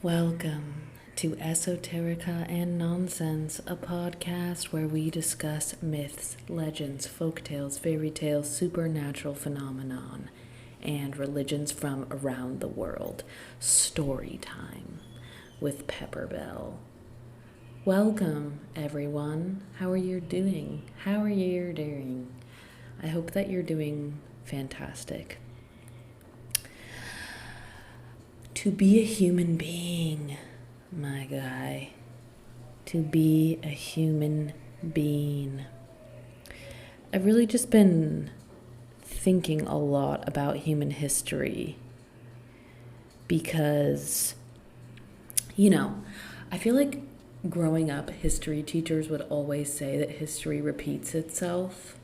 Welcome to Esoterica and Nonsense, a podcast where we discuss myths, legends, folktales, fairy tales, supernatural phenomenon, and religions from around the world. Story time with Pepper Bell. Welcome, everyone. How are you doing? I hope that you're doing fantastic. To be a human being, my guy. To be a human being. I've really just been thinking a lot about human history because, I feel like growing up, history teachers would always say that history repeats itself.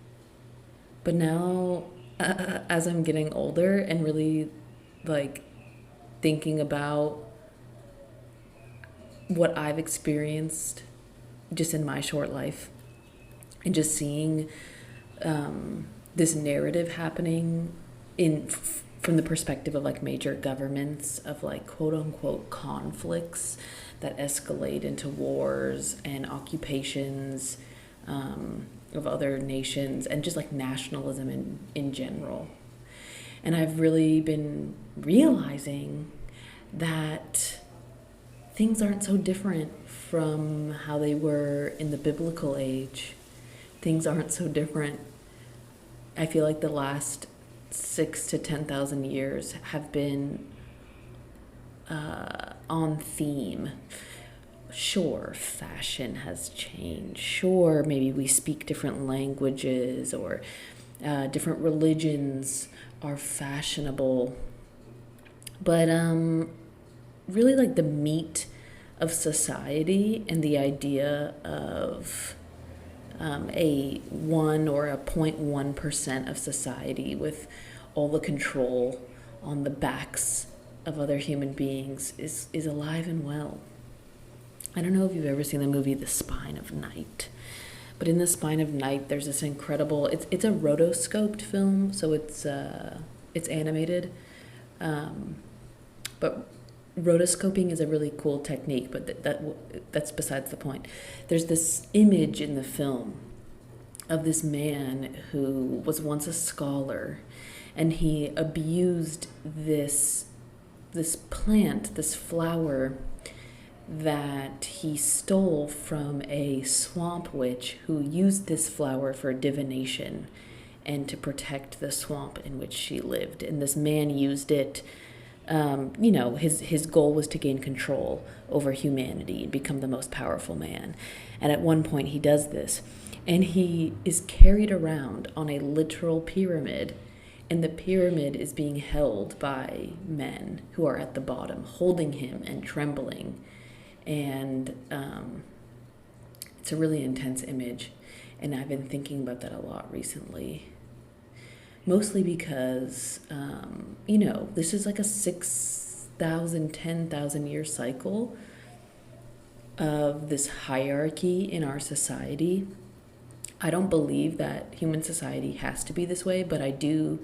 But now, as I'm getting older and really, thinking about what I've experienced just in my short life and just seeing this narrative happening from the perspective of major governments of quote unquote conflicts that escalate into wars and occupations of other nations and just nationalism in general. And I've really been realizing that things aren't so different from how they were in the biblical age. Things aren't so different. I feel like the last 6,000 to 10,000 years have been on theme. Sure, fashion has changed. Sure, maybe we speak different languages or different religions are fashionable, but really the meat of society and the idea of a 1 or a 0.1% of society with all the control on the backs of other human beings is alive and well. I don't know if you've ever seen the movie The Spine of Night. But in The Spine of Night, there's this incredible. It's a rotoscoped film, so it's animated, but rotoscoping is a really cool technique. But that's besides the point. There's this image in the film of this man who was once a scholar, and he abused this plant, this flower, that he stole from a swamp witch who used this flower for divination and to protect the swamp in which she lived. And this man used it, his goal was to gain control over humanity and become the most powerful man. And at one point he does this, and he is carried around on a literal pyramid, and the pyramid is being held by men who are at the bottom, holding him and trembling. And it's a really intense image, and I've been thinking about that a lot recently, mostly because this is a 6,000 10,000 year cycle of this hierarchy in our society. I don't believe that human society has to be this way, but I do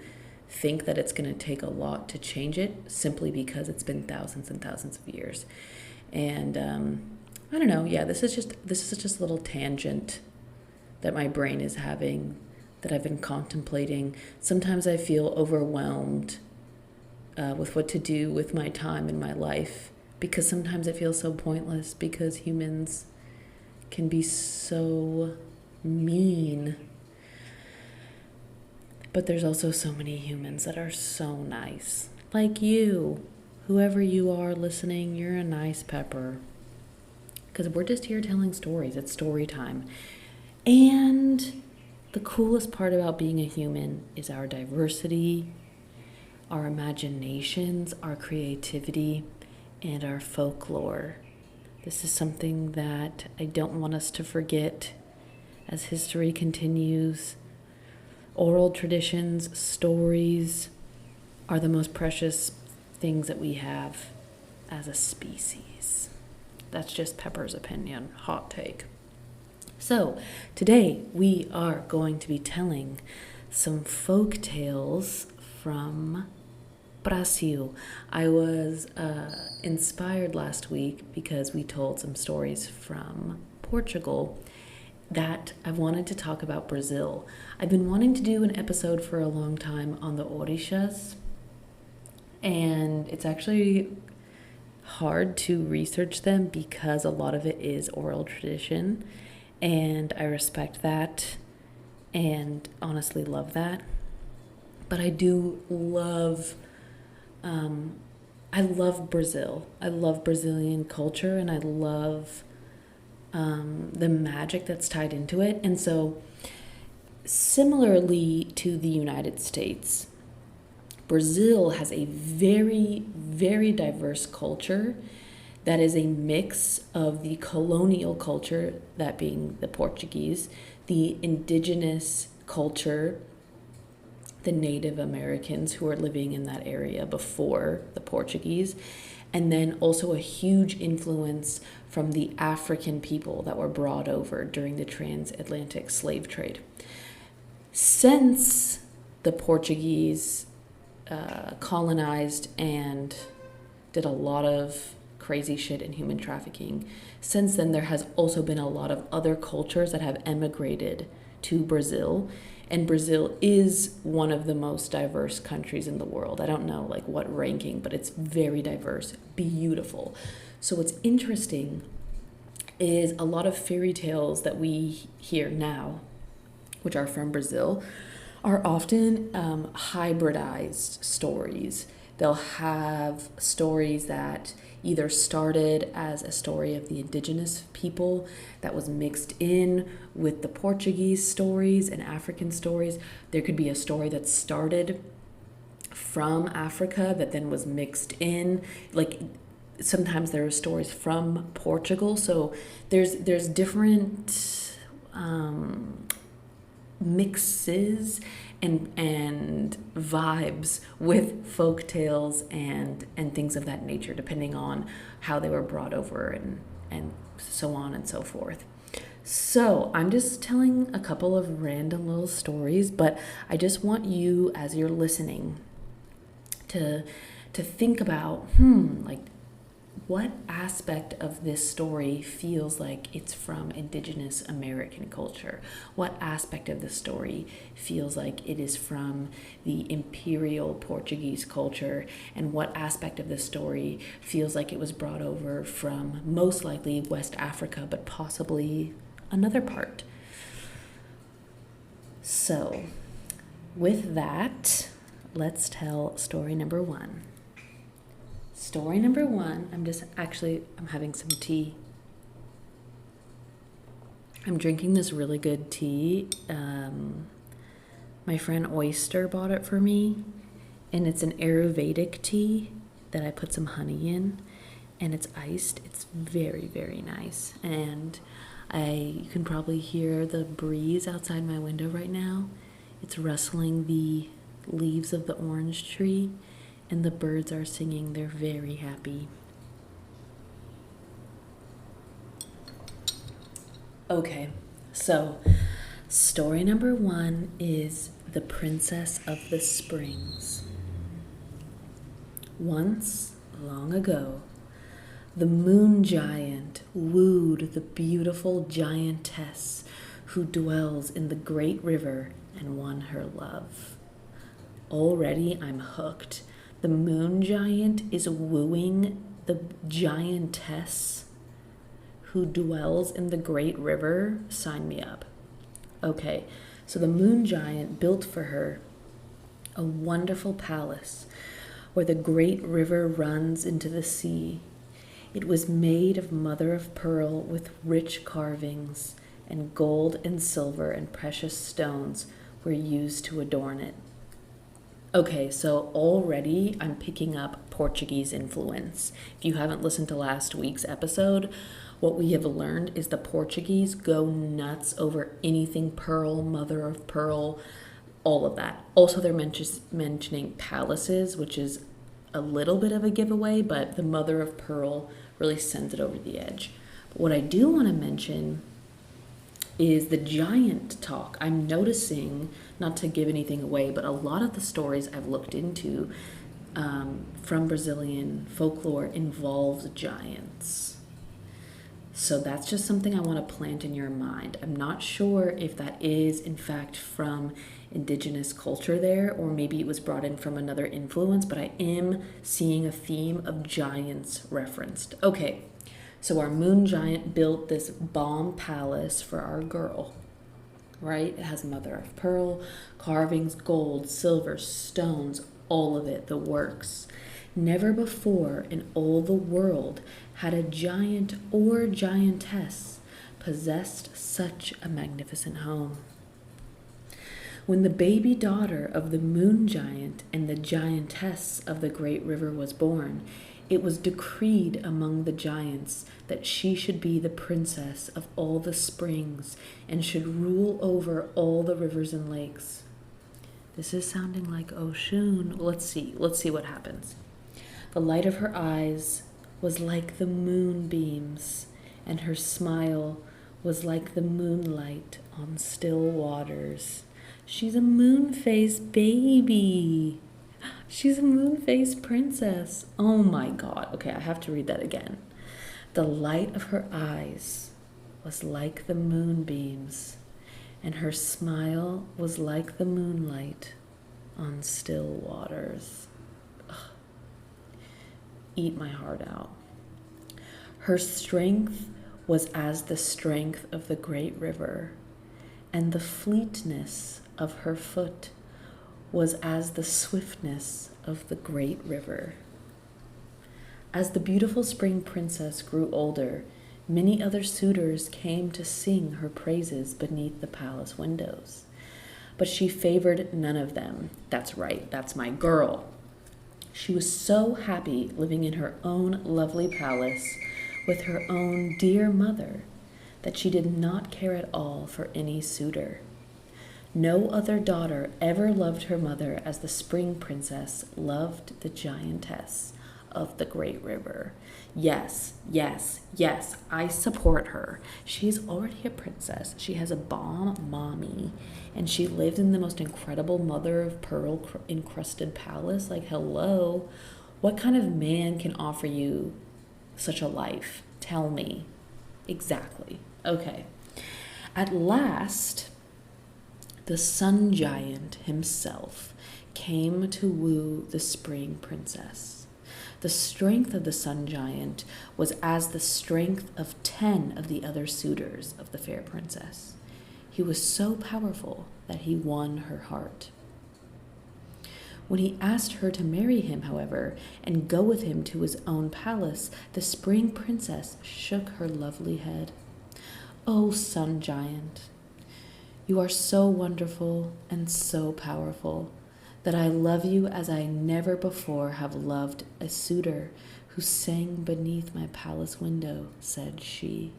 think that it's going to take a lot to change it, simply because it's been thousands and thousands of years. And I don't know. Yeah, this is just a little tangent that my brain is having, that I've been contemplating. Sometimes I feel overwhelmed with what to do with my time and my life, because sometimes it feels so pointless, because humans can be so mean. But there's also so many humans that are so nice, like you. Whoever you are listening, you're a nice pepper. Because we're just here telling stories. It's story time. And the coolest part about being a human is our diversity, our imaginations, our creativity, and our folklore. This is something that I don't want us to forget as history continues. Oral traditions, stories are the most precious things that we have as a species. That's just Pepper's opinion. Hot take. So today we are going to be telling some folk tales from Brasil. I was inspired last week because we told some stories from Portugal that I wanted to talk about Brazil. I've been wanting to do an episode for a long time on the orixás, and it's actually hard to research them because a lot of it is oral tradition, and I respect that and honestly love that. But I do love I love Brazil. I love Brazilian culture, and I love the magic that's tied into it. And so, similarly to the United States, Brazil has a very, very diverse culture that is a mix of the colonial culture, that being the Portuguese, the indigenous culture, the Native Americans who are living in that area before the Portuguese, and then also a huge influence from the African people that were brought over during the transatlantic slave trade. Since the Portuguese colonized and did a lot of crazy shit in human trafficking, since then there has also been a lot of other cultures that have emigrated to Brazil, and Brazil is one of the most diverse countries in the world. I don't know like what ranking, but it's very diverse, beautiful. So what's interesting is a lot of fairy tales that we hear now, which are from Brazil, are often hybridized stories. They'll have stories that either started as a story of the indigenous people that was mixed in with the Portuguese stories and African stories. There could be a story that started from Africa that then was mixed in. Like sometimes there are stories from Portugal. So there's different mixes and vibes with folk tales and things of that nature, depending on how they were brought over and so on and so forth. So I'm just telling a couple of random little stories, but I just want you, as you're listening, to think about like what aspect of this story feels like it's from indigenous American culture? What aspect of the story feels like it is from the imperial Portuguese culture? And what aspect of the story feels like it was brought over from most likely West Africa, but possibly another part? So, with that, let's tell story number one. Story number one, I'm having some tea. I'm drinking this really good tea. My friend Oyster bought it for me, and it's an Ayurvedic tea that I put some honey in, and it's iced. It's very, very nice. And you can probably hear the breeze outside my window right now. It's rustling the leaves of the orange tree, and the birds are singing. They're very happy. Okay, so story number one is The Princess of the Springs. Once, long ago, the moon giant wooed the beautiful giantess who dwells in the great river and won her love. Already I'm hooked. The moon giant is wooing the giantess who dwells in the great river. Sign me up. Okay, so the moon giant built for her a wonderful palace where the great river runs into the sea. It was made of mother of pearl with rich carvings, and gold and silver and precious stones were used to adorn it. Okay, so already I'm picking up Portuguese influence. If you haven't listened to last week's episode, what we have learned is the Portuguese go nuts over anything pearl, mother of pearl, all of that. Also, they're mentioning palaces, which is a little bit of a giveaway, but the mother of pearl really sends it over the edge. But what I do want to mention is the giant talk. I'm noticing, not to give anything away, but a lot of the stories I've looked into from Brazilian folklore involves giants. So that's just something I want to plant in your mind. I'm not sure if that is, in fact, from indigenous culture there, or maybe it was brought in from another influence, but I am seeing a theme of giants referenced. Okay, so our moon giant built this bomb palace for our girl, right? It has mother of pearl, carvings, gold, silver, stones, all of it, the works. Never before in all the world had a giant or giantess possessed such a magnificent home. When the baby daughter of the moon giant and the giantess of the great river was born, it was decreed among the giants that she should be the princess of all the springs and should rule over all the rivers and lakes. This is sounding like Oshun. Let's see what happens. The light of her eyes was like the moonbeams, and her smile was like the moonlight on still waters. She's a moon-faced baby. She's a moon-faced princess. Oh my God. Okay, I have to read that again. The light of her eyes was like the moonbeams, and her smile was like the moonlight on still waters. Ugh. Eat my heart out. Her strength was as the strength of the great river, and the fleetness of her foot was as the swiftness of the great river. As the beautiful spring princess grew older, many other suitors came to sing her praises beneath the palace windows. But she favored none of them. That's right, that's my girl. She was so happy living in her own lovely palace with her own dear mother that she did not care at all for any suitor. No other daughter ever loved her mother as the spring princess loved the giantess of the great river. Yes, I support her. She's already a princess. She has a bomb mommy, and she lives in the most incredible mother of pearl encrusted palace. Like, hello, what kind of man can offer you such a life? Tell me. Exactly. Okay. At last, the sun giant himself came to woo the spring princess. The strength of the sun giant was as the strength of 10 of the other suitors of the fair princess. He was so powerful that he won her heart. When he asked her to marry him, however, and go with him to his own palace, the spring princess shook her lovely head. "Oh, sun giant, you are so wonderful and so powerful that I love you as I never before have loved a suitor who sang beneath my palace window," said she.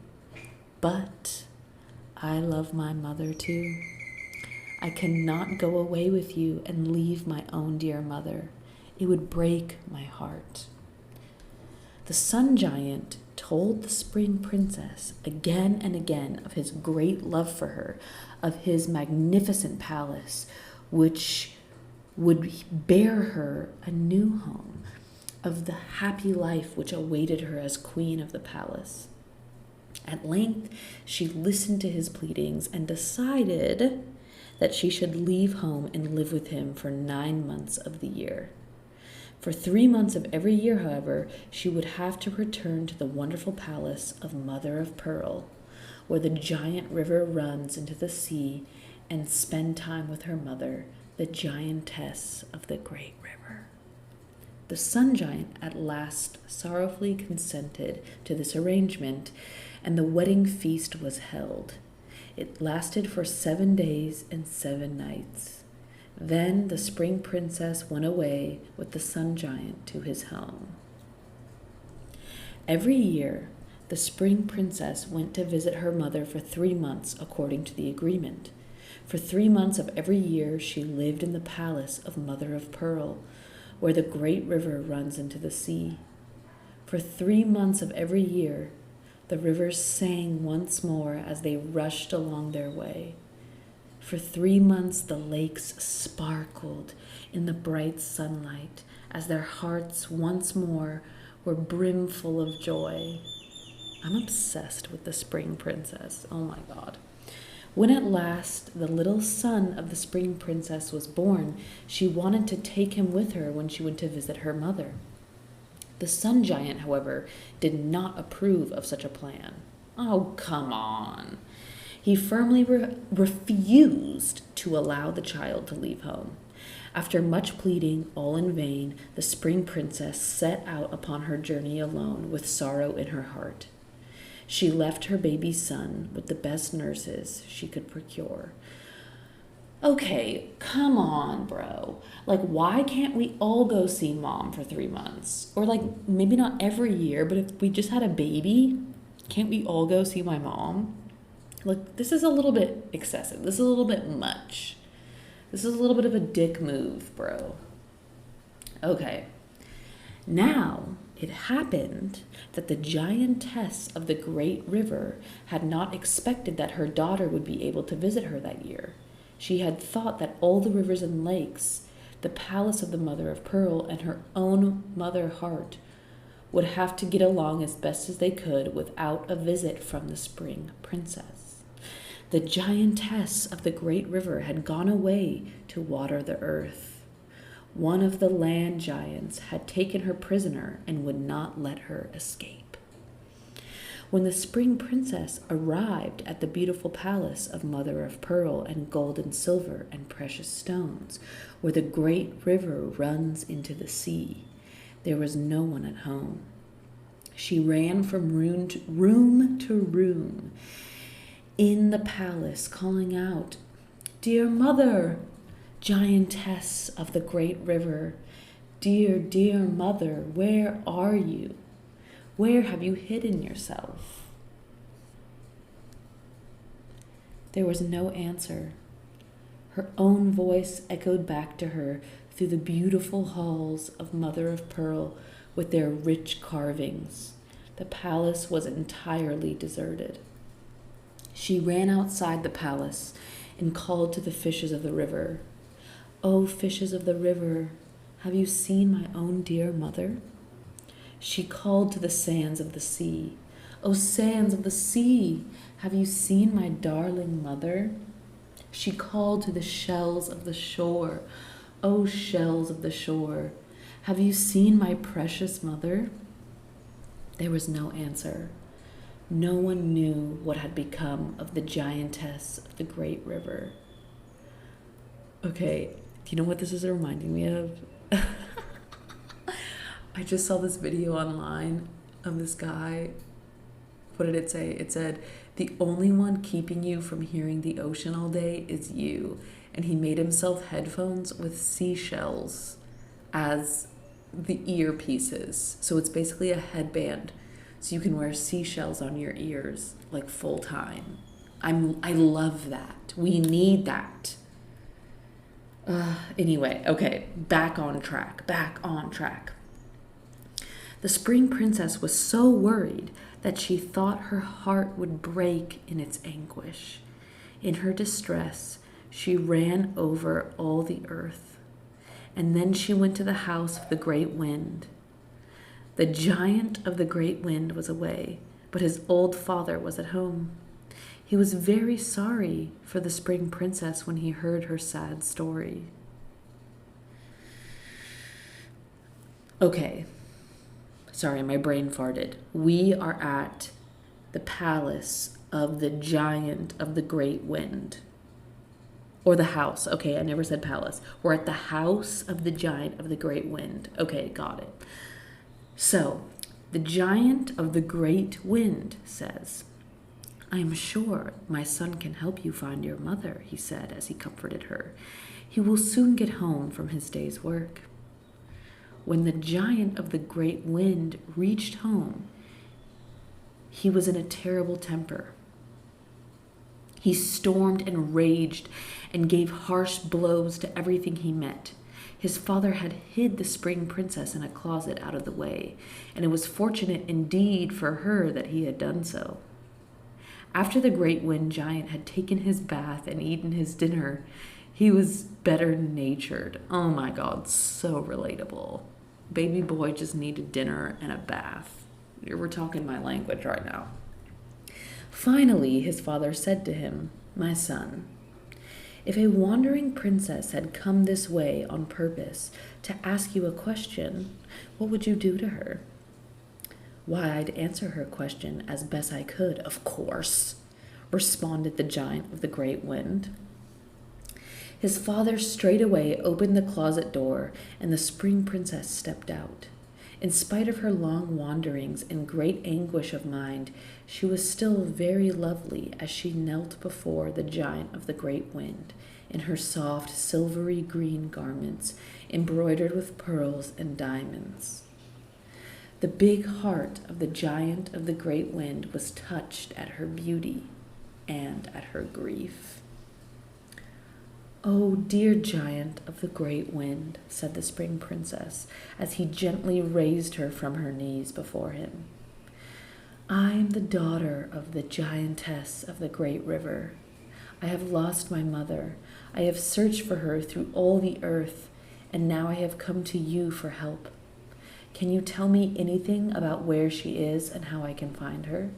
"But I love my mother too. I cannot go away with you and leave my own dear mother. It would break my heart." The sun giant told the spring princess again and again of his great love for her, of his magnificent palace, which would bear her a new home, of the happy life which awaited her as queen of the palace. At length, she listened to his pleadings and decided that she should leave home and live with him for 9 months of the year. For 3 months of every year, however, she would have to return to the wonderful palace of Mother of Pearl, where the giant river runs into the sea, and spend time with her mother, the giantess of the great river. The sun giant at last sorrowfully consented to this arrangement, and the wedding feast was held. It lasted for 7 days and 7 nights. Then the spring princess went away with the sun giant to his home. Every year, the spring princess went to visit her mother for 3 months according to the agreement. For 3 months of every year, she lived in the palace of Mother of Pearl, where the great river runs into the sea. For 3 months of every year, the rivers sang once more as they rushed along their way. For 3 months the lakes sparkled in the bright sunlight as their hearts once more were brimful of joy. I'm obsessed with the spring princess. Oh my god. When at last the little son of the spring princess was born, she wanted to take him with her when she went to visit her mother. The sun giant, however, did not approve of such a plan. Oh, come on. He firmly refused to allow the child to leave home. After much pleading, all in vain, the spring princess set out upon her journey alone with sorrow in her heart. She left her baby son with the best nurses she could procure. Okay, come on, bro. Like, why can't we all go see mom for 3 months? Or, like, maybe not every year, but if we just had a baby, can't we all go see my mom? Like, this is a little bit excessive. This is a little bit much. This is a little bit of a dick move, bro. Okay. Now, it happened that the giantess of the great river had not expected that her daughter would be able to visit her that year. She had thought that all the rivers and lakes, the palace of the mother of pearl, and her own mother heart would have to get along as best as they could without a visit from the spring princess. The giantess of the great river had gone away to water the earth. One of the land giants had taken her prisoner and would not let her escape. When the spring princess arrived at the beautiful palace of mother of pearl and gold and silver and precious stones, where the great river runs into the sea, there was no one at home. She ran from room to room in the palace, calling out, "Dear mother, giantess of the great river, dear, dear mother, where are you? Where have you hidden yourself?" There was no answer. Her own voice echoed back to her through the beautiful halls of mother of pearl with their rich carvings. The palace was entirely deserted. She ran outside the palace and called to the fishes of the river. "Oh, fishes of the river, have you seen my own dear mother?" She called to the sands of the sea. "Oh, sands of the sea, have you seen my darling mother?" She called to the shells of the shore. "Oh, shells of the shore, have you seen my precious mother?" There was no answer. No one knew what had become of the giantess of the great river. Okay, do you know what this is reminding me of? I just saw this video online of this guy. What did it say? It said, "The only one keeping you from hearing the ocean all day is you." And he made himself headphones with seashells as the earpieces. So it's basically a headband. So you can wear seashells on your ears like full time. I love that. We need that. Anyway, okay, back on track. The spring princess was so worried that she thought her heart would break in its anguish. In her distress, she ran over all the earth, and then she went to the house of the great wind. The giant of the great wind was away, but his old father was at home. He was very sorry for the spring princess when he heard her sad story. Okay, sorry, my brain farted. We are at the palace of the giant of the great wind. Or the house. Okay, I never said palace. We're at the house of the giant of the great wind. Okay, got it. So, the giant of the great wind says, "I am sure my son can help you find your mother," he said as he comforted her. "He will soon get home from his day's work." When the giant of the great wind reached home, he was in a terrible temper. He stormed and raged and gave harsh blows to everything he met. His father had hid the spring princess in a closet out of the way, and it was fortunate indeed for her that he had done so. After the great wind giant had taken his bath and eaten his dinner, he was better natured. Oh my God, so relatable. Baby boy just needed dinner and a bath. We're talking my language right now. Finally, his father said to him, "My son, if a wandering princess had come this way on purpose to ask you a question, what would you do to her?" "Why, I'd answer her question as best I could, of course," responded the giant of the great wind. His father straightway opened the closet door, and the spring princess stepped out. In spite of her long wanderings and great anguish of mind, she was still very lovely as she knelt before the giant of the great wind, in her soft silvery green garments, embroidered with pearls and diamonds. The big heart of the giant of the great wind was touched at her beauty and at her grief. "Oh, dear giant of the great wind," said the spring princess, as he gently raised her from her knees before him. "I am the daughter of the giantess of the great river. I have lost my mother. I have searched for her through all the earth, and now I have come to you for help. Can you tell me anything about where she is and how I can find her?"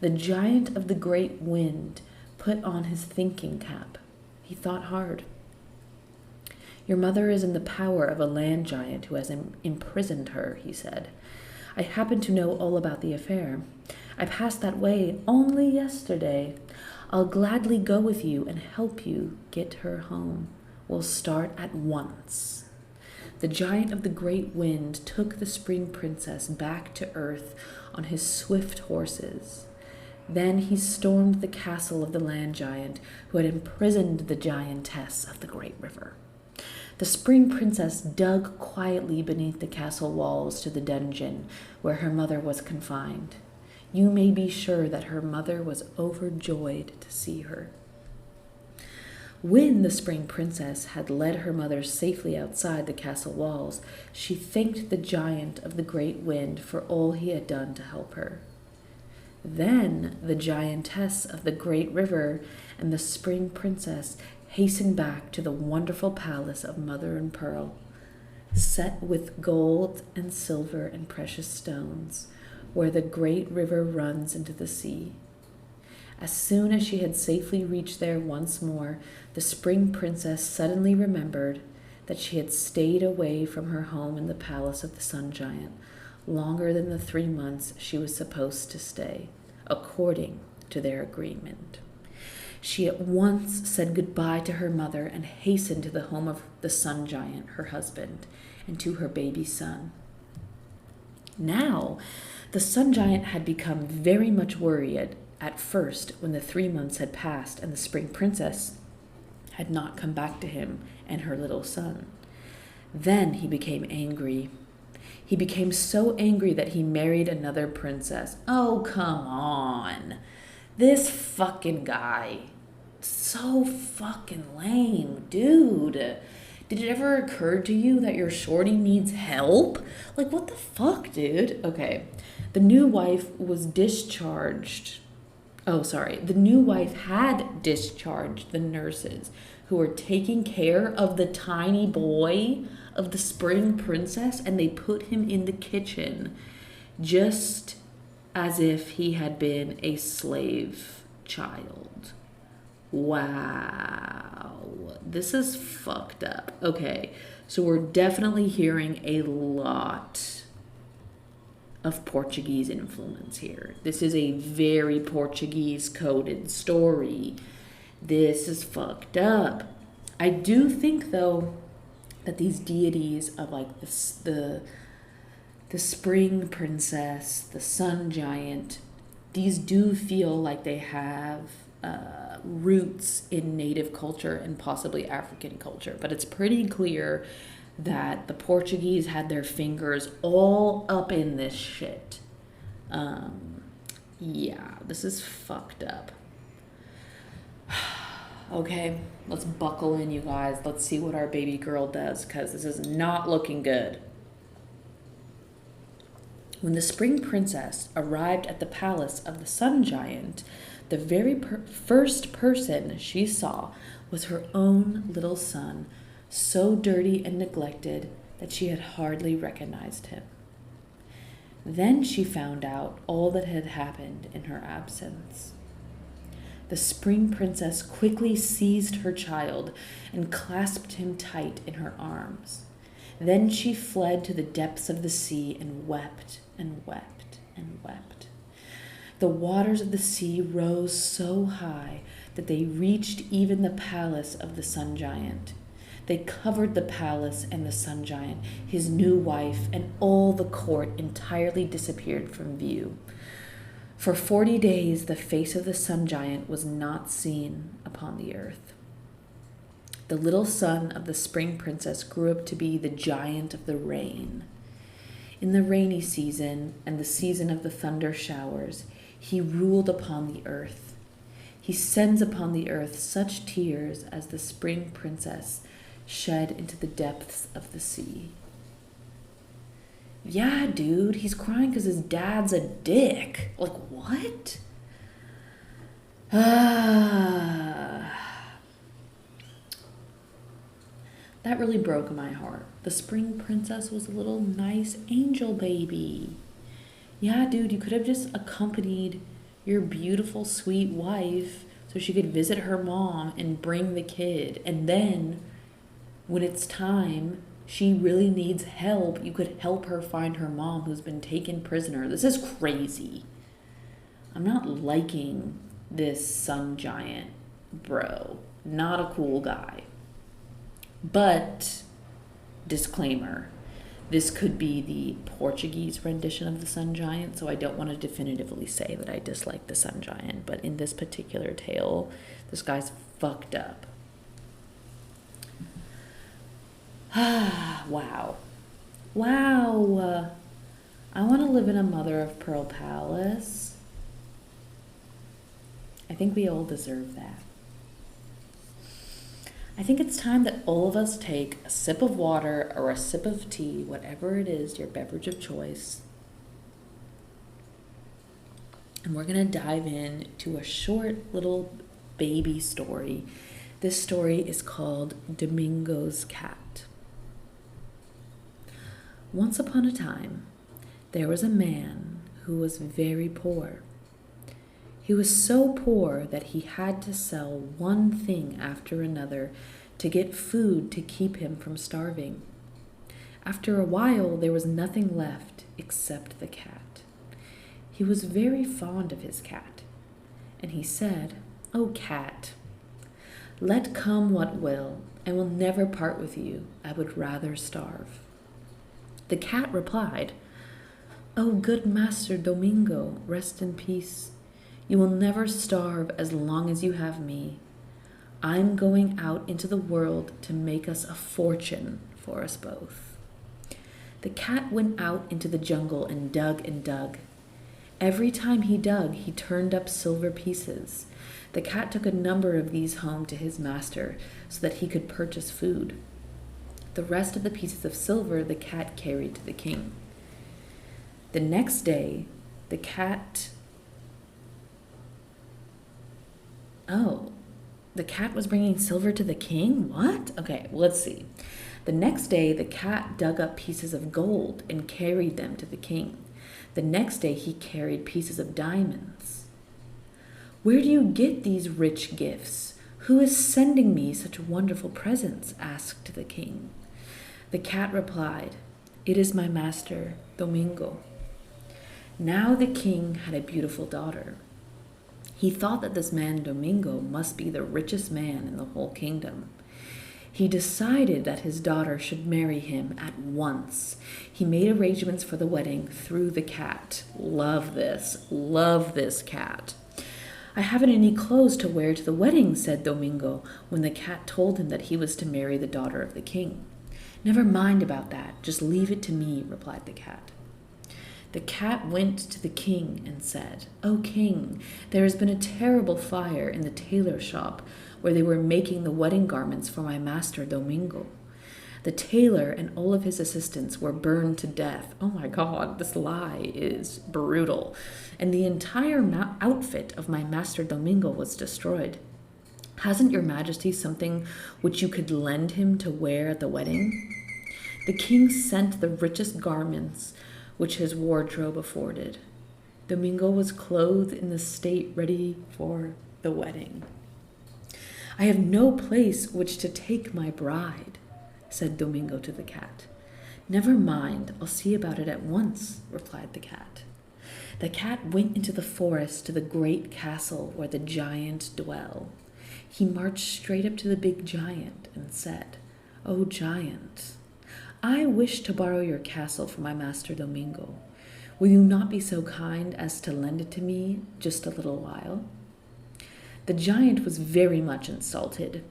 The giant of the great wind put on his thinking cap. He thought hard. "Your mother is in the power of a land giant who has imprisoned her," he said. "I happen to know all about the affair. I passed that way only yesterday. I'll gladly go with you and help you get her home. We'll start at once." The giant of the great wind took the spring princess back to earth on his swift horses. Then he stormed the castle of the land giant who had imprisoned the giantess of the great river. The spring princess dug quietly beneath the castle walls to the dungeon where her mother was confined. You may be sure that her mother was overjoyed to see her. When the spring princess had led her mother safely outside the castle walls, she thanked the giant of the great wind for all he had done to help her. Then the giantess of the great river and the spring princess hastened back to the wonderful palace of mother and pearl, set with gold and silver and precious stones, where the great river runs into the sea. As soon as she had safely reached there once more, the spring princess suddenly remembered that she had stayed away from her home in the palace of the sun giant longer than the 3 months she was supposed to stay, according to their agreement. She at once said goodbye to her mother and hastened to the home of the sun giant, her husband, and to her baby son. Now, the sun giant had become very much worried at first when the 3 months had passed and the spring princess had not come back to him and her little son. Then he became angry. He became so angry that he married another princess. Oh, come on. This fucking guy. So fucking lame, dude. Did it ever occur to you that your shorty needs help? Like, what the fuck, dude? Okay. The new wife was discharged. Oh, sorry. The new wife had discharged the nurses who were taking care of the tiny boy of the spring princess, and they put him in the kitchen just as if he had been a slave child. Wow. This is fucked up. Okay, so we're definitely hearing a lot of Portuguese influence here. This is a very Portuguese coded story. This is fucked up. I do think, though, that these deities of like the spring princess, the sun giant, these do feel like they have roots in native culture and possibly African culture. But it's pretty clear that the Portuguese had their fingers all up in this shit. Yeah, this is fucked up. Okay, let's buckle in, you guys. Let's see what our baby girl does, because this is not looking good. When the spring princess arrived at the palace of the sun giant, the very first person she saw was her own little son, so dirty and neglected that she had hardly recognized him. Then she found out all that had happened in her absence. The spring princess quickly seized her child and clasped him tight in her arms. Then she fled to the depths of the sea and wept and wept and wept. The waters of the sea rose so high that they reached even the palace of the sun giant. They covered the palace and the sun giant, his new wife, and all the court entirely disappeared from view. For 40 days the face of the sun giant was not seen upon the earth. The little son of the spring princess grew up to be the giant of the rain. In the rainy season and the season of the thunder showers, he ruled upon the earth. He sends upon the earth such tears as the spring princess shed into the depths of the sea. Yeah, dude, he's crying because his dad's a dick. Like, what? That really broke my heart. The spring princess was a little nice angel baby. Yeah, dude, you could have just accompanied your beautiful, sweet wife so she could visit her mom and bring the kid. And then, when it's time, she really needs help, you could help her find her mom who's been taken prisoner. This is crazy. I'm not liking this sun giant, bro. Not a cool guy. But, disclaimer, this could be the Portuguese rendition of the sun giant, so I don't want to definitively say that I dislike the sun giant, but in this particular tale, this guy's fucked up. Wow. Wow. I want to live in a mother of pearl palace. I think we all deserve that. I think it's time that all of us take a sip of water or a sip of tea, whatever it is, your beverage of choice. And we're going to dive in to a short little baby story. This story is called Domingo's Cat. Once upon a time, there was a man who was very poor. He was so poor that he had to sell one thing after another to get food to keep him from starving. After a while, there was nothing left except the cat. He was very fond of his cat, and he said, "Oh, cat, let come what will, I will never part with you. I would rather starve." The cat replied, "Oh, good Master Domingo, rest in peace. You will never starve as long as you have me. I'm going out into the world to make us a fortune for us both." The cat went out into the jungle and dug and dug. Every time he dug, he turned up silver pieces. The cat took a number of these home to his master so that he could purchase food. The rest of the pieces of silver the cat carried to the king. The next day, the cat was bringing silver to the king? What? Okay, let's see. The next day, the cat dug up pieces of gold and carried them to the king. The next day, he carried pieces of diamonds. "Where do you get these rich gifts? Who is sending me such wonderful presents?" asked the king. The cat replied, "It is my master, Domingo." Now the king had a beautiful daughter. He thought that this man Domingo must be the richest man in the whole kingdom. He decided that his daughter should marry him at once. He made arrangements for the wedding through the cat. Love this cat. "I haven't any clothes to wear to the wedding," said Domingo, when the cat told him that he was to marry the daughter of the king. "Never mind about that, just leave it to me," replied the cat. The cat went to the king and said, "O king, there has been a terrible fire in the tailor shop where they were making the wedding garments for my master Domingo. The tailor and all of his assistants were burned to death. Oh my God, this lie is brutal. And the entire outfit of my Master Domingo was destroyed. Hasn't your majesty something which you could lend him to wear at the wedding? The king sent the richest garments which his wardrobe afforded. Domingo was clothed in the state ready for the wedding. I have no place which to take my bride, said Domingo to the cat. Never mind, I'll see about it at once, replied the cat. The cat went into the forest to the great castle where the giant dwell. He marched straight up to the big giant and said, "O giant, I wish to borrow your castle for my Master Domingo. Will you not be so kind as to lend it to me just a little while?" The giant was very much insulted.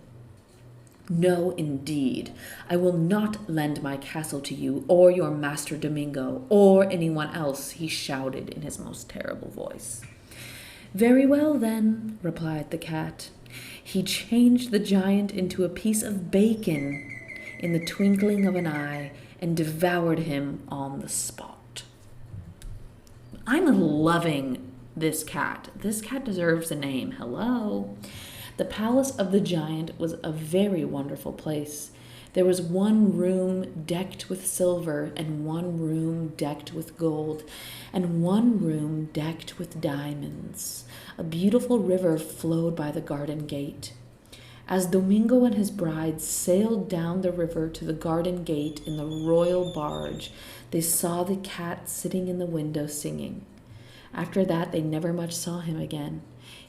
"No, indeed, I will not lend my castle to you or your Master Domingo or anyone else," he shouted in his most terrible voice. "Very well, then," replied the cat. He changed the giant into a piece of bacon in the twinkling of an eye and devoured him on the spot. I'm loving this cat. This cat deserves a name. Hello. The palace of the giant was a very wonderful place. There was one room decked with silver, and one room decked with gold, and one room decked with diamonds. A beautiful river flowed by the garden gate. As Domingo and his bride sailed down the river to the garden gate in the royal barge, they saw the cat sitting in the window singing. After that, they never much saw him again.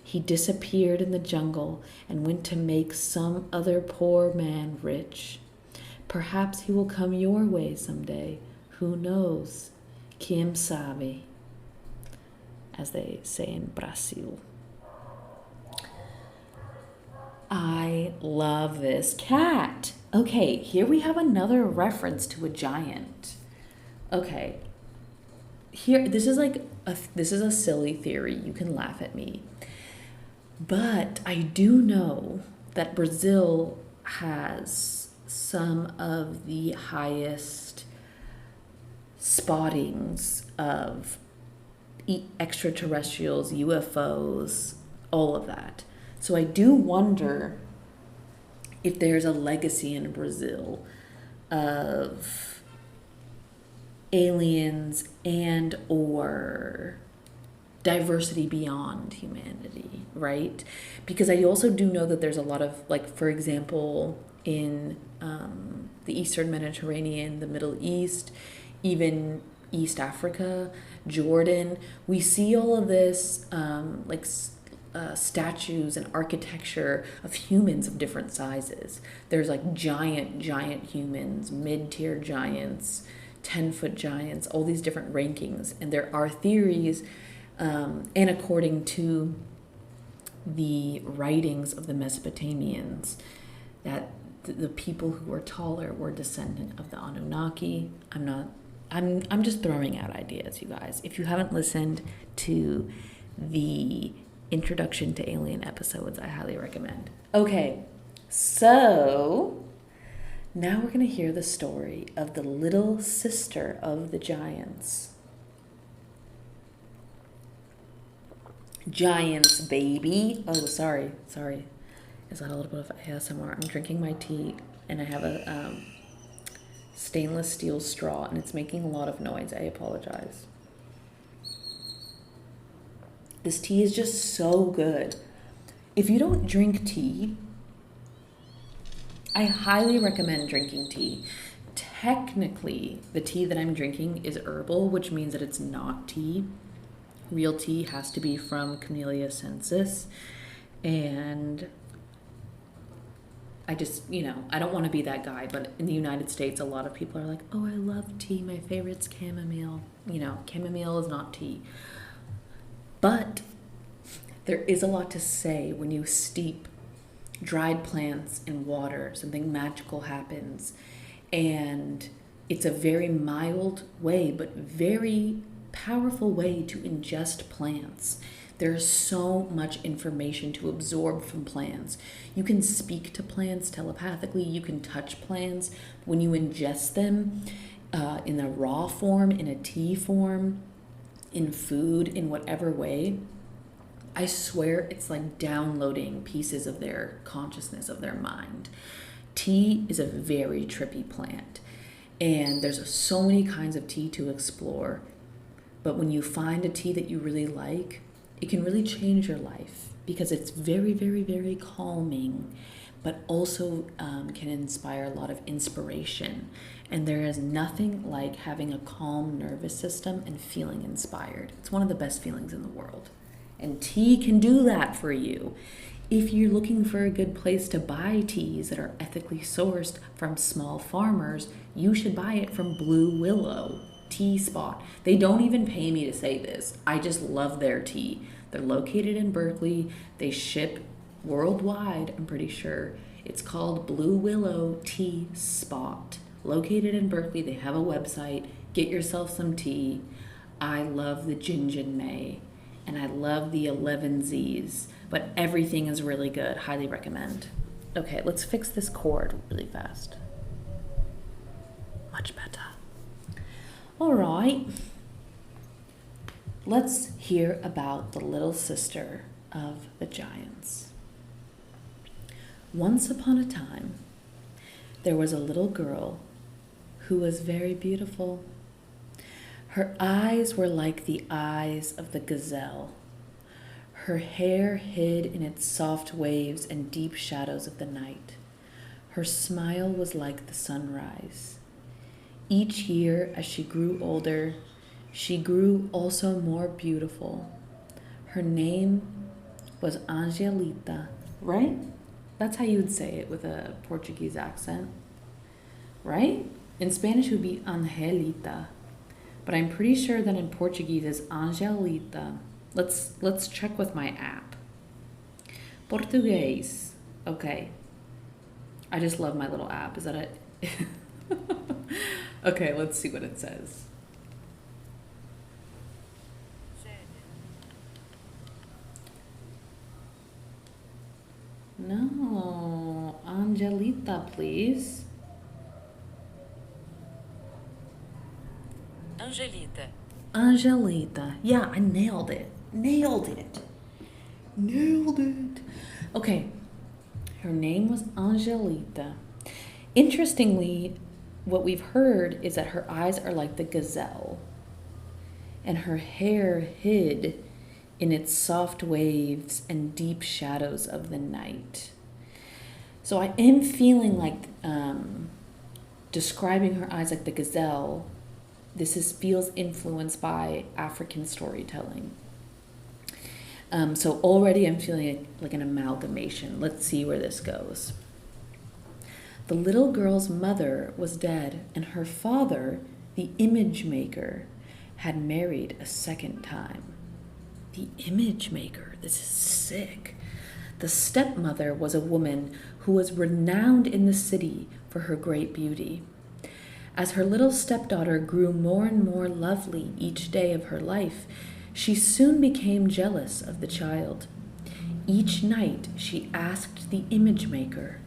He disappeared in the jungle and went to make some other poor man rich. Perhaps he will come your way someday. Who knows? Quem sabe? As they say in Brazil. I love this cat. Okay, here we have another reference to a giant. Okay, here, this is a silly theory. You can laugh at me. But I do know that Brazil has some of the highest spottings of extraterrestrials, UFOs, all of that. So I do wonder if there's a legacy in Brazil of aliens and or diversity beyond humanity, right? Because I also do know that there's a lot of, like, for example, in the Eastern Mediterranean, the Middle East, even East Africa, Jordan, we see all of this statues and architecture of humans of different sizes. There's like giant humans, mid-tier giants, 10-foot giants, all these different rankings. And there are theories, and according to the writings of the Mesopotamians, that the people who were taller were descendant of the Anunnaki. I'm just throwing out ideas, you guys. If you haven't listened to the introduction to alien episodes, I highly recommend. Okay, so now we're going to hear the story of the little sister of the giants. Giants, baby. Oh, sorry. Is that a little bit of ASMR? I'm drinking my tea, and I have a stainless steel straw, and it's making a lot of noise. I apologize. This tea is just so good. If you don't drink tea, I highly recommend drinking tea. Technically, the tea that I'm drinking is herbal, which means that it's not tea. Real tea has to be from Camellia sinensis. And I just, I don't want to be that guy, but in the United States, a lot of people are like, oh, I love tea. My favorite's chamomile. Chamomile is not tea. But there is a lot to say when you steep dried plants in water. Something magical happens. And it's a very mild way, but very powerful way to ingest plants. There's so much information to absorb from plants. You can speak to plants telepathically, you can touch plants. When you ingest them in a raw form, in a tea form, in food, in whatever way, I swear it's like downloading pieces of their consciousness, of their mind. Tea is a very trippy plant, and there's so many kinds of tea to explore. But when you find a tea that you really like, it can really change your life because it's very, very, very calming, but also can inspire a lot of inspiration. And there is nothing like having a calm nervous system and feeling inspired. It's one of the best feelings in the world. And tea can do that for you. If you're looking for a good place to buy teas that are ethically sourced from small farmers, you should buy it from Blue Willow Tea Spot. They don't even pay me to say this. I just love their tea. They're located in Berkeley. They ship worldwide, I'm pretty sure. It's called Blue Willow Tea Spot. Located in Berkeley. They have a website. Get yourself some tea. I love the Jinjin May. And I love the 11Zs, but everything is really good. Highly recommend. Okay, let's fix this cord really fast. Much better. All right. Let's hear about the little sister of the giants. Once upon a time, there was a little girl who was very beautiful. Her eyes were like the eyes of the gazelle. Her hair hid in its soft waves and deep shadows of the night. Her smile was like the sunrise. Each year, as she grew older, she grew also more beautiful. Her name was Angelita, right? That's how you would say it with a Portuguese accent, right? In Spanish, it would be Angelita. But I'm pretty sure that in Portuguese is Angelita. Let's check with my app. Português. Okay. I just love my little app. Is that it? Okay, let's see what it says. No, Angelita, please. Angelita. Angelita. Yeah, I nailed it. Nailed it. Okay, her name was Angelita. Interestingly, what we've heard is that her eyes are like the gazelle, and her hair hid in its soft waves and deep shadows of the night. So I am feeling like describing her eyes like the gazelle. Feels influenced by African storytelling. So already I'm feeling like an amalgamation. Let's see where this goes. The little girl's mother was dead, and her father, the image maker, had married a second time. The image maker, this is sick. The stepmother was a woman who was renowned in the city for her great beauty. As her little stepdaughter grew more and more lovely each day of her life, she soon became jealous of the child. Each night she asked the image maker,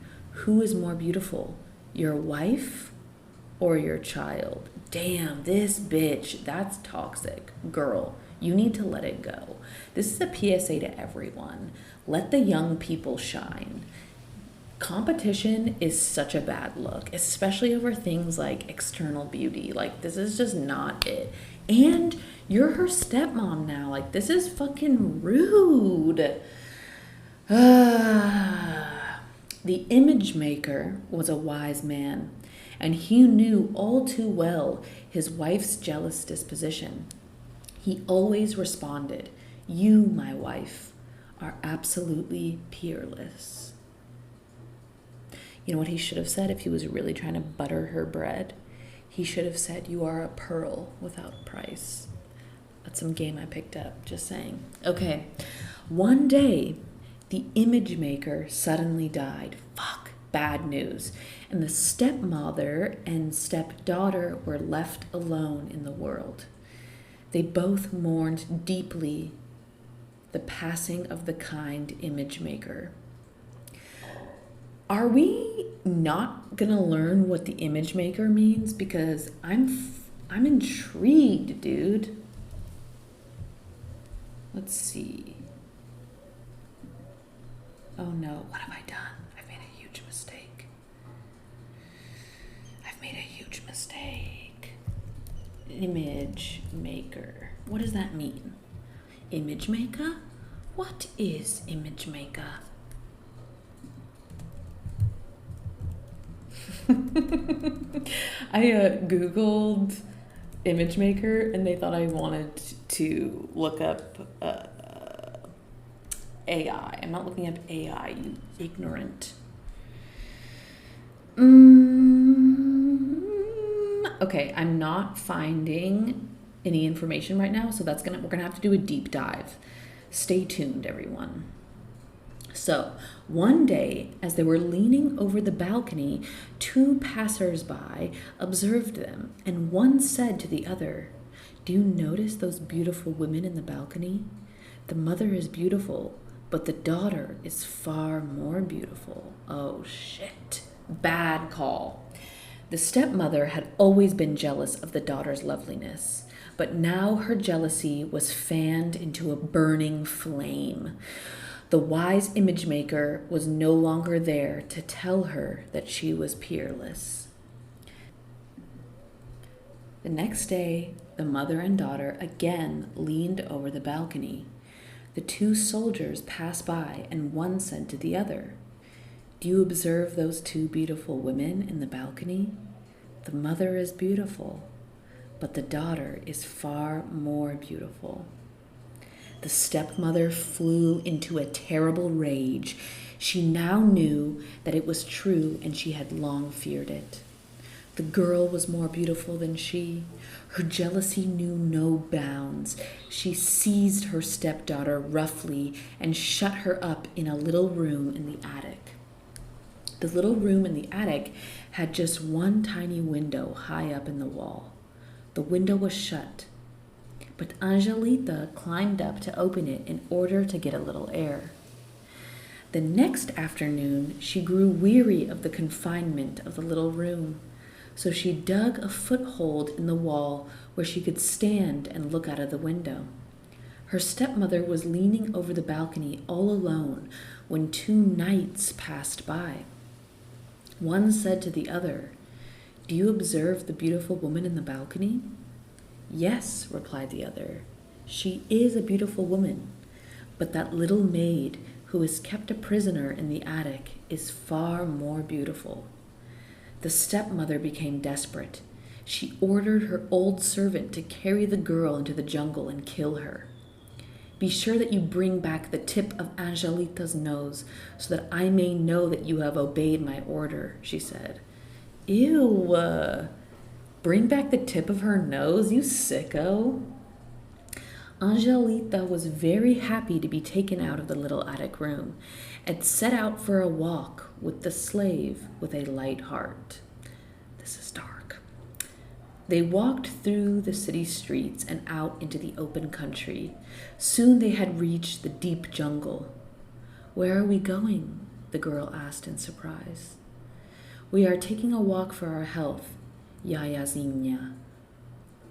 "Who is more beautiful, your wife or your child?" Damn, this bitch, that's toxic. Girl, you need to let it go. This is a PSA to everyone. Let the young people shine. Competition is such a bad look, especially over things like external beauty. Like, this is just not it. And you're her stepmom now. Like, this is fucking rude. The image maker was a wise man, and he knew all too well his wife's jealous disposition. He always responded, "You, my wife, are absolutely peerless." You know what he should have said if he was really trying to butter her bread? He should have said, "You are a pearl without price." That's some game I picked up, just saying. Okay, one day, the image maker suddenly died. Fuck, bad news. And the stepmother and stepdaughter were left alone in the world. They both mourned deeply the passing of the kind image maker. Are we not gonna learn what the image maker means? Because I'm intrigued, dude. Let's see. Oh no, what have I done? I've made a huge mistake. Image maker. What does that mean? Image maker? What is image maker? I googled image maker and they thought I wanted to look up AI. I'm not looking up AI, you ignorant. Okay, I'm not finding any information right now, so we're gonna have to do a deep dive. Stay tuned, everyone. So, one day, as they were leaning over the balcony, two passers-by observed them, and one said to the other, "Do you notice those beautiful women in the balcony? The mother is beautiful, but the daughter is far more beautiful." Oh, shit. Bad call. The stepmother had always been jealous of the daughter's loveliness, but now her jealousy was fanned into a burning flame. The wise image maker was no longer there to tell her that she was peerless. The next day, the mother and daughter again leaned over the balcony. The two soldiers passed by, and one said to the other, "Do you observe those two beautiful women in the balcony? The mother is beautiful, but the daughter is far more beautiful." The stepmother flew into a terrible rage. She now knew that it was true, and she had long feared it. The girl was more beautiful than she. Her jealousy knew no bounds. She seized her stepdaughter roughly and shut her up in a little room in the attic. The little room in the attic had just one tiny window high up in the wall. The window was shut, but Angelita climbed up to open it in order to get a little air. The next afternoon, she grew weary of the confinement of the little room, so she dug a foothold in the wall where she could stand and look out of the window. Her stepmother was leaning over the balcony all alone when two knights passed by. One said to the other, "Do you observe the beautiful woman in the balcony?" "Yes," replied the other, "she is a beautiful woman, but that little maid who is kept a prisoner in the attic is far more beautiful." The stepmother became desperate. She ordered her old servant to carry the girl into the jungle and kill her. "Be sure that you bring back the tip of Angelita's nose so that I may know that you have obeyed my order," she said. Ew, bring back the tip of her nose, you sicko. Angelita was very happy to be taken out of the little attic room and set out for a walk with the slave with a light heart. This is dark. They walked through the city streets and out into the open country. Soon they had reached the deep jungle. "Where are we going?" the girl asked in surprise. "We are taking a walk for our health," Yayazinya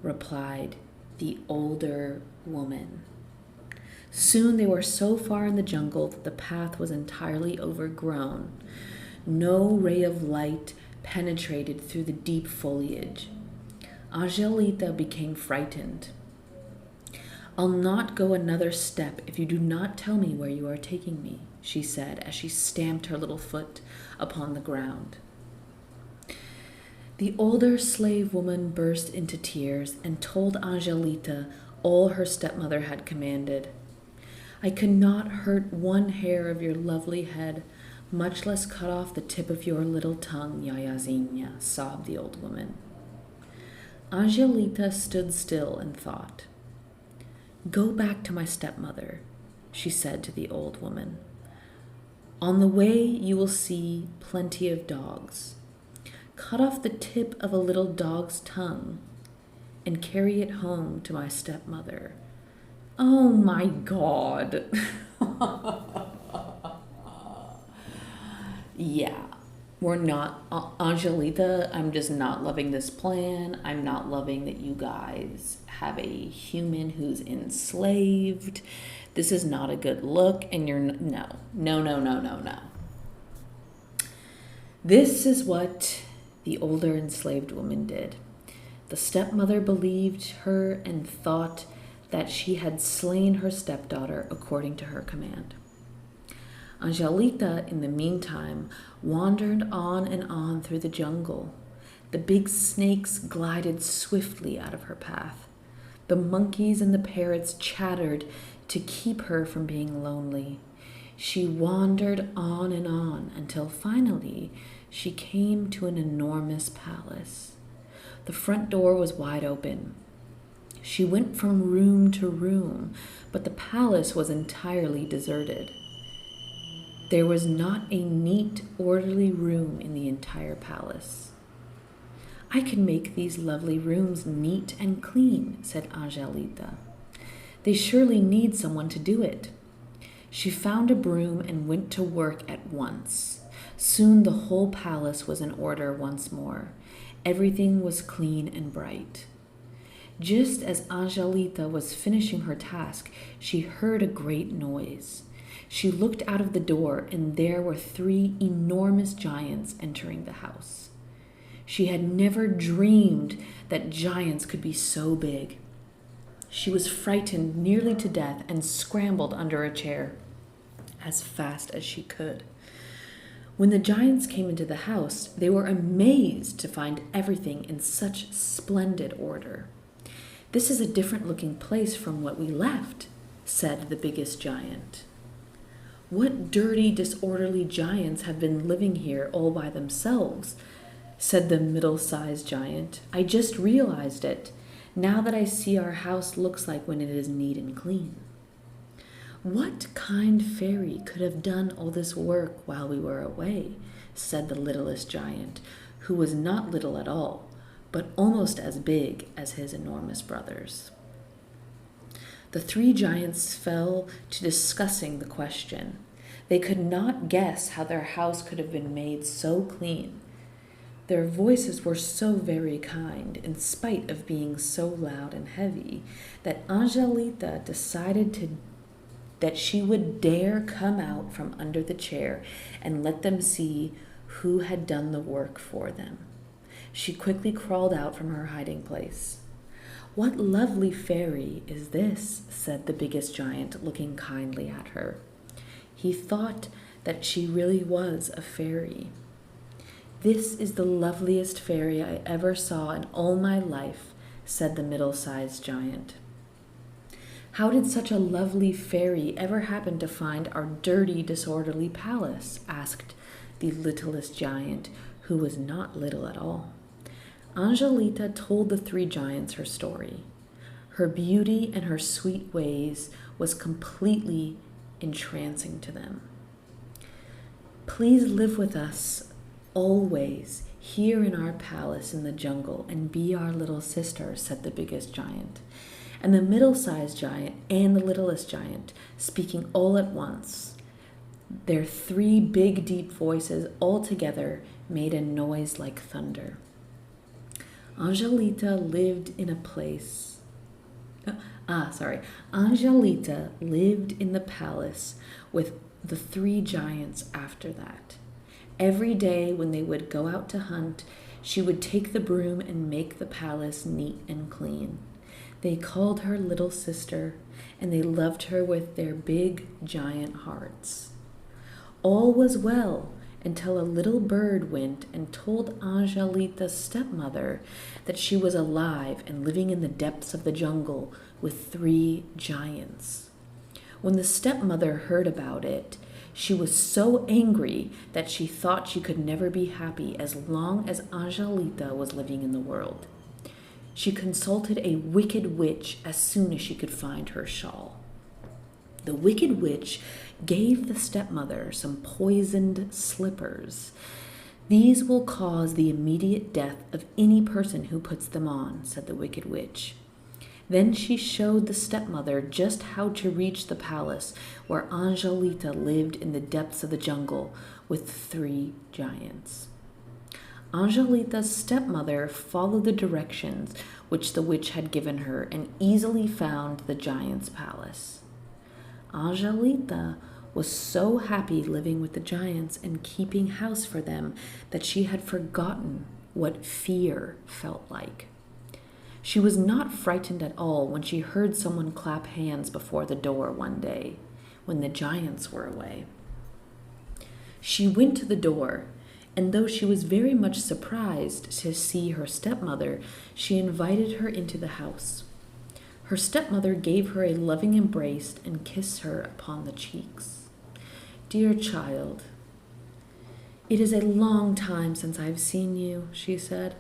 replied the older woman. Soon they were so far in the jungle that the path was entirely overgrown. No ray of light penetrated through the deep foliage. Angelita became frightened. "I'll not go another step if you do not tell me where you are taking me," she said as she stamped her little foot upon the ground. The older slave woman burst into tears and told Angelita all her stepmother had commanded. "I could not hurt one hair of your lovely head, much less cut off the tip of your little tongue, Yayazinya," sobbed the old woman. Angelita stood still and thought. "Go back to my stepmother," she said to the old woman. "On the way you will see plenty of dogs. Cut off the tip of a little dog's tongue and carry it home to my stepmother. Oh my God. Yeah, we're not, Angelita, I'm just not loving this plan. I'm not loving that you guys have a human who's enslaved. This is not a good look, and no, no, no, no, no, no. This is what the older enslaved woman did. The stepmother believed her and thought that she had slain her stepdaughter according to her command. Angelita, in the meantime, wandered on and on through the jungle. The big snakes glided swiftly out of her path. The monkeys and the parrots chattered to keep her from being lonely. She wandered on and on until finally she came to an enormous palace. The front door was wide open. She went from room to room, but the palace was entirely deserted. There was not a neat, orderly room in the entire palace. I can make these lovely rooms neat and clean, said Angelita. They surely need someone to do it. She found a broom and went to work at once. Soon the whole palace was in order once more. Everything was clean and bright. Just as Angelita was finishing her task, she heard a great noise. She looked out of the door, and there were 3 enormous giants entering the house. She had never dreamed that giants could be so big. She was frightened nearly to death and scrambled under a chair as fast as she could. When the giants came into the house, they were amazed to find everything in such splendid order. "This is a different looking place from what we left," said the biggest giant. "What dirty, disorderly giants have been living here all by themselves?" said the middle-sized giant. "I just realized it, now that I see our house looks like when it is neat and clean." "What kind fairy could have done all this work while we were away?" said the littlest giant, who was not little at all, but almost as big as his enormous brothers. The 3 giants fell to discussing the question. They could not guess how their house could have been made so clean. Their voices were so very kind, in spite of being so loud and heavy, that Angelita decided that she would dare come out from under the chair and let them see who had done the work for them. She quickly crawled out from her hiding place. "What lovely fairy is this?" said the biggest giant, looking kindly at her. He thought that she really was a fairy. "This is the loveliest fairy I ever saw in all my life," said the middle-sized giant. "How did such a lovely fairy ever happen to find our dirty, disorderly palace?" asked the littlest giant, who was not little at all. Angelita told the 3 giants her story. Her beauty and her sweet ways was completely entrancing to them. "Please live with us always here in our palace in the jungle and be our little sister," said the biggest giant. And the middle-sized giant and the littlest giant, speaking all at once, their 3 big, deep voices all together made a noise like thunder. Angelita lived in the palace with the 3 giants after that. Every day when they would go out to hunt, she would take the broom and make the palace neat and clean. They called her little sister, and they loved her with their big, giant hearts. All was well until a little bird went and told Angelita's stepmother that she was alive and living in the depths of the jungle with 3 giants. When the stepmother heard about it, she was so angry that she thought she could never be happy as long as Angelita was living in the world. She consulted a wicked witch as soon as she could find her shawl. The wicked witch gave the stepmother some poisoned slippers. "These will cause the immediate death of any person who puts them on," said the wicked witch. Then she showed the stepmother just how to reach the palace where Angelita lived in the depths of the jungle with 3 giants. Angelita's stepmother followed the directions which the witch had given her and easily found the giant's palace. Angelita was so happy living with the giants and keeping house for them that she had forgotten what fear felt like. She was not frightened at all when she heard someone clap hands before the door one day, when the giants were away. She went to the door, and though she was very much surprised to see her stepmother, she invited her into the house. Her stepmother gave her a loving embrace and kissed her upon the cheeks. "Dear child, it is a long time since I have seen you," she said.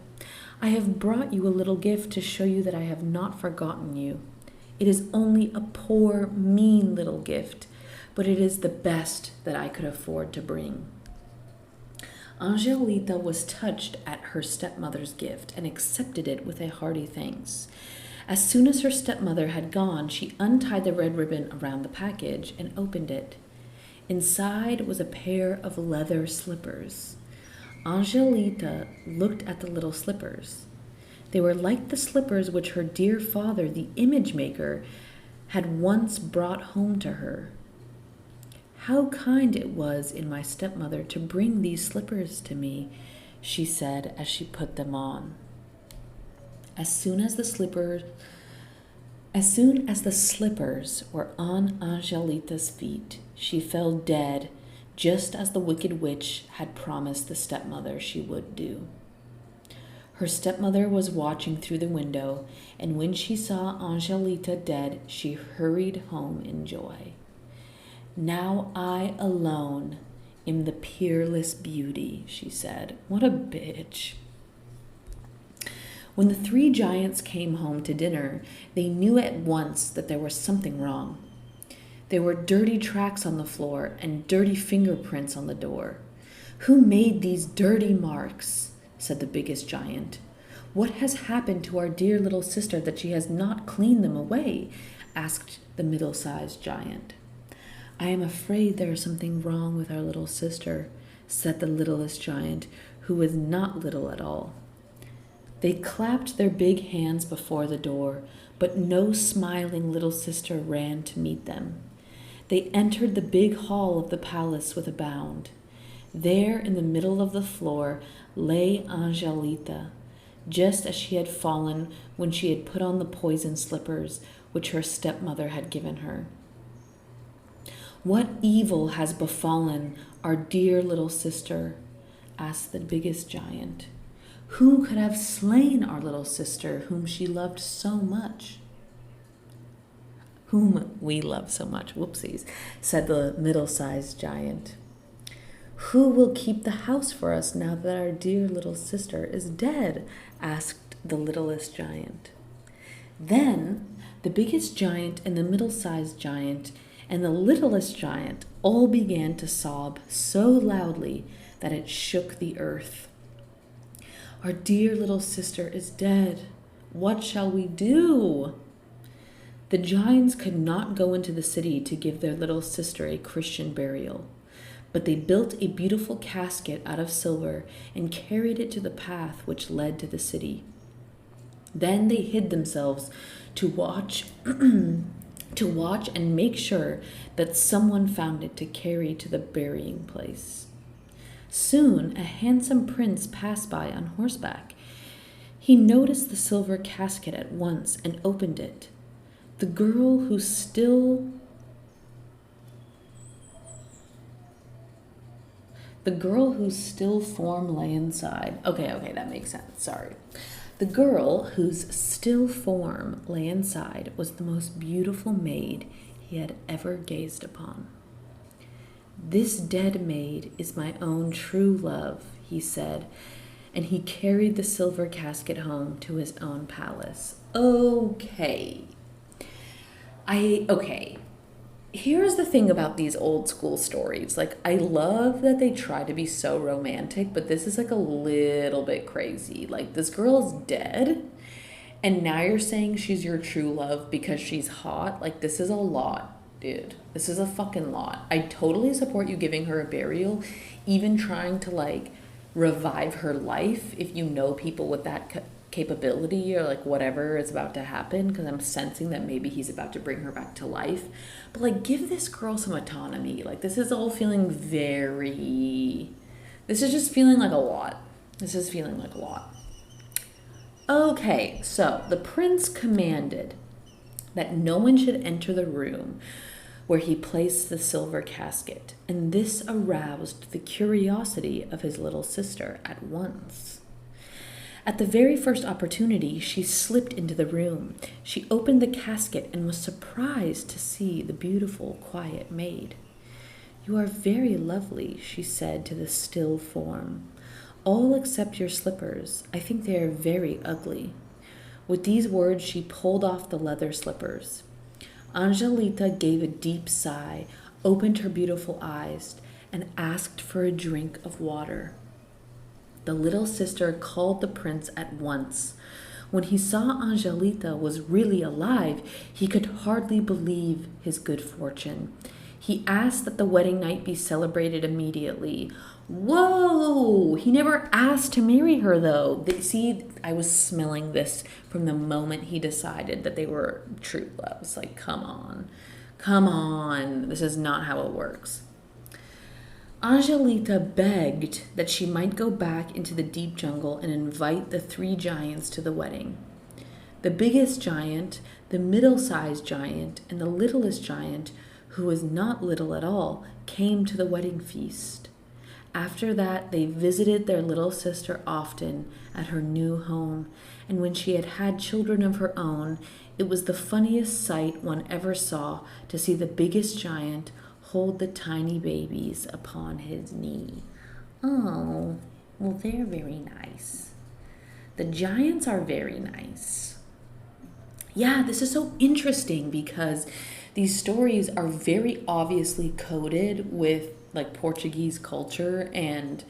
"I have brought you a little gift to show you that I have not forgotten you. It is only a poor, mean little gift, but it is the best that I could afford to bring." Angelita was touched at her stepmother's gift and accepted it with a hearty thanks. As soon as her stepmother had gone, she untied the red ribbon around the package and opened it. Inside was a pair of leather slippers. Angelita looked at the little slippers. They were like the slippers which her dear father, the image maker, had once brought home to her. "How kind it was in my stepmother to bring these slippers to me," she said as she put them on. As soon as the slippers were on Angelita's feet, she fell dead, just as the wicked witch had promised the stepmother she would do. Her stepmother was watching through the window, and when she saw Angelita dead, she hurried home in joy. "Now I alone am the peerless beauty," she said. What a bitch. When the 3 giants came home to dinner, they knew at once that there was something wrong. There were dirty tracks on the floor and dirty fingerprints on the door. "Who made these dirty marks?" said the biggest giant. "What has happened to our dear little sister that she has not cleaned them away?" asked the middle-sized giant. "I am afraid there is something wrong with our little sister," said the littlest giant, who was not little at all. They clapped their big hands before the door, but no smiling little sister ran to meet them. They entered the big hall of the palace with a bound. There in the middle of the floor lay Angelita, just as she had fallen when she had put on the poison slippers which her stepmother had given her. "What evil has befallen our dear little sister?" asked the biggest giant. "Who could have slain our little sister whom she loved so much?" "Whom we love so much," whoopsies, said the middle-sized giant. "Who will keep the house for us now that our dear little sister is dead?" asked the littlest giant. Then the biggest giant and the middle-sized giant and the littlest giant all began to sob so loudly that it shook the earth. "Our dear little sister is dead. What shall we do?" The giants could not go into the city to give their little sister a Christian burial, but they built a beautiful casket out of silver and carried it to the path which led to the city. Then they hid themselves to watch and make sure that someone found it to carry to the burying place. Soon a handsome prince passed by on horseback. He noticed the silver casket at once and opened it. The girl who still form lay inside. Okay, that makes sense. Sorry. The girl whose still form lay inside was the most beautiful maid he had ever gazed upon. "This dead maid is my own true love," he said, and he carried the silver casket home to his own palace. Okay. Here's the thing about these old school stories. Like, I love that they try to be so romantic, but this is like a little bit crazy. Like, this girl's dead, And now you're saying she's your true love because she's hot? Like, this is a lot, dude. This is a fucking lot. I totally support you giving her a burial, even trying to, like, revive her life if you know people with that capability or, like, whatever is about to happen, because I'm sensing that maybe he's about to bring her back to life. But, like, give this girl some autonomy. Like, this is all feeling very... This is just feeling like a lot. This is feeling like a lot. Okay, so the prince commanded that no one should enter the room where he placed the silver casket, and this aroused the curiosity of his little sister at once. At the very first opportunity, she slipped into the room. She opened the casket and was surprised to see the beautiful, quiet maid. "You are very lovely," she said to the still form. "All except your slippers. I think they are very ugly." With these words, she pulled off the leather slippers. Angelita gave a deep sigh, opened her beautiful eyes, and asked for a drink of water. The little sister called the prince at once. When he saw Angelita was really alive, he could hardly believe his good fortune. He asked that the wedding night be celebrated immediately. Whoa! He never asked to marry her, though. See, I was smelling this from the moment he decided that they were true loves. Like, come on. Come on. This is not how it works. Angelita begged that she might go back into the deep jungle and invite the 3 giants to the wedding. The biggest giant, the middle-sized giant, and the littlest giant, who was not little at all, came to the wedding feast. After that, they visited their little sister often at her new home, and when she had had children of her own, it was the funniest sight one ever saw to see the biggest giant hold the tiny babies upon his knee. Oh, well, they're very nice. The giants are very nice. Yeah, this is so interesting because these stories are very obviously coded with like Portuguese culture, and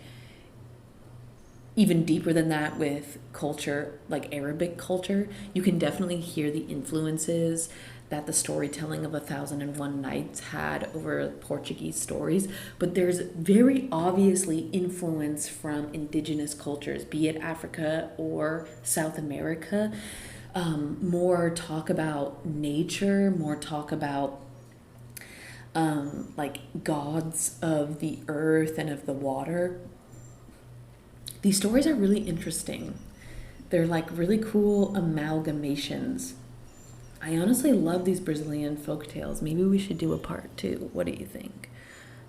even deeper than that with culture, like Arabic culture. You can definitely hear the influences that the storytelling of 1001 Nights had over Portuguese stories, but there's very obviously influence from indigenous cultures, be it Africa or South America. More talk about nature, more talk about like gods of the earth and of the water. These stories are really interesting. They're like really cool amalgamations. I honestly love these Brazilian folk tales. Maybe we should do a part 2. What do you think?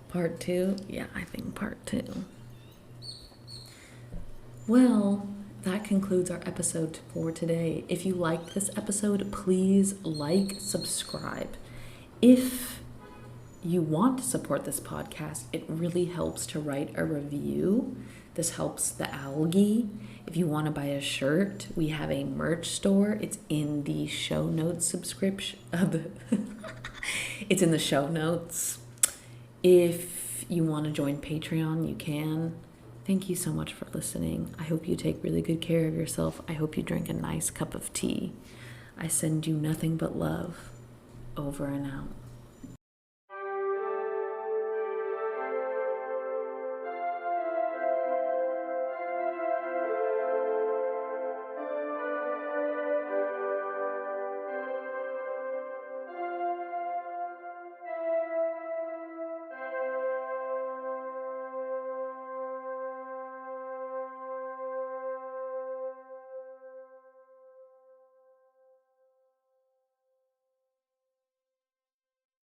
Part 2? Yeah, I think part 2. Well, that concludes our episode for today. If you liked this episode, please like, subscribe. If you want to support this podcast, it really helps to write a review. This helps the algae. If you want to buy a shirt, we have a merch store. It's in the show notes subscription. It's in the show notes. If you want to join Patreon, you can. Thank you so much for listening. I hope you take really good care of yourself. I hope you drink a nice cup of tea. I send you nothing but love. Over and out.